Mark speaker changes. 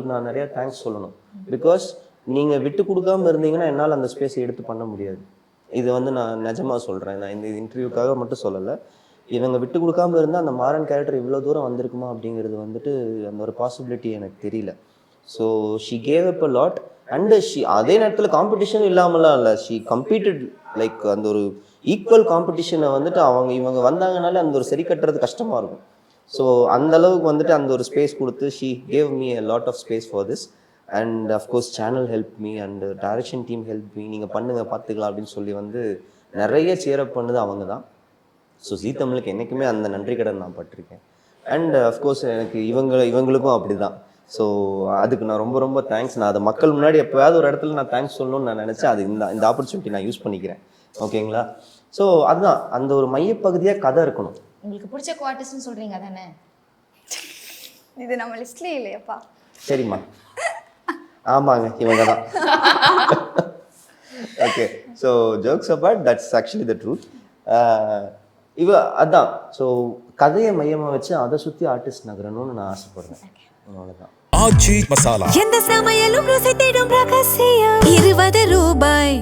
Speaker 1: அவங்களுக்கு நான் நிறைய தேங்க்ஸ் சொல்லணும். பிகாஸ் நீங்கள் விட்டு கொடுக்காம இருந்தீங்கன்னா என்னால் அந்த ஸ்பேஸை எடுத்து பண்ண முடியாது. இது வந்து நான் நிஜமாக சொல்கிறேன், நான் இந்த இன்டர்வியூக்காக மட்டும் சொல்லலை. இவங்க விட்டு கொடுக்காம இருந்தால் அந்த மாறன் கேரக்டர் இவ்வளோ தூரம் வந்திருக்குமா அப்படிங்கிறது வந்துட்டு அந்த ஒரு பாசிபிலிட்டி எனக்கு தெரியல. So she gave up a lot and அதே நேரத்தில் காம்படிஷன் இல்லாமலாம் இல்லை, ஷி கம்பீட்டட் லைக் அந்த ஒரு ஈக்குவல் காம்படிஷனை வந்துட்டு இவங்க வந்தாங்கனாலே அந்த ஒரு சரி கட்டுறது கஷ்டமாக இருக்கும். ஸோ அந்த அளவுக்கு வந்துட்டு அந்த ஒரு ஸ்பேஸ் கொடுத்து she gave me a lot of space for this. And of course channel help me and direction team help me. நீங்கள் பண்ணுங்கள் பார்த்துக்கலாம் அப்படின்னு சொல்லி வந்து நிறைய சேரப் பண்ணது அவங்க தான். ஸோ ஜீ தமிழுக்கு என்றைக்குமே அந்த நன்றி கடன் நான் பட்டிருக்கேன். அண்ட் அஃப்கோர்ஸ் எனக்கு இவங்களுக்கும் அப்படி தான். ஸோ அதுக்கு நான் ரொம்ப ரொம்ப தேங்க்ஸ். நான் அதை மக்கள் முன்னாடி எப்போயாவது ஒரு இடத்துல நான் தேங்க்ஸ் சொல்லணும்னு நான் நினச்சேன். அது இந்த ஆப்பர்ச்சுனிட்டி நான் யூஸ் பண்ணிக்கிறேன். ஓகேங்களா? ஸோ அதுதான் அந்த ஒரு மையப்பகுதியாக கதை இருக்கணும்.
Speaker 2: உங்களுக்கு பிடிச்ச குவார்டர்ஸ்னு சொல்கிறீங்க தானே?
Speaker 3: இது நம்ம லிஸ்ட்லேயே இல்லையாப்பா?
Speaker 1: சரிம்மா, ஆமாங்க, இவங்க தான். Okay, so jokes abort, that's actually the truth. அதான். ஸோ கதையை மையமாக வச்சு அதை சுற்றி ஆர்டிஸ்ட் நகரணும்னு நான் ஆசைப்படுறேன். அவ்வளோதான்.
Speaker 4: ஆச்சி மசாலா.
Speaker 5: எந்த சமையலும் ருசி தேடும் ரகசியம் 20 ரூபாய்.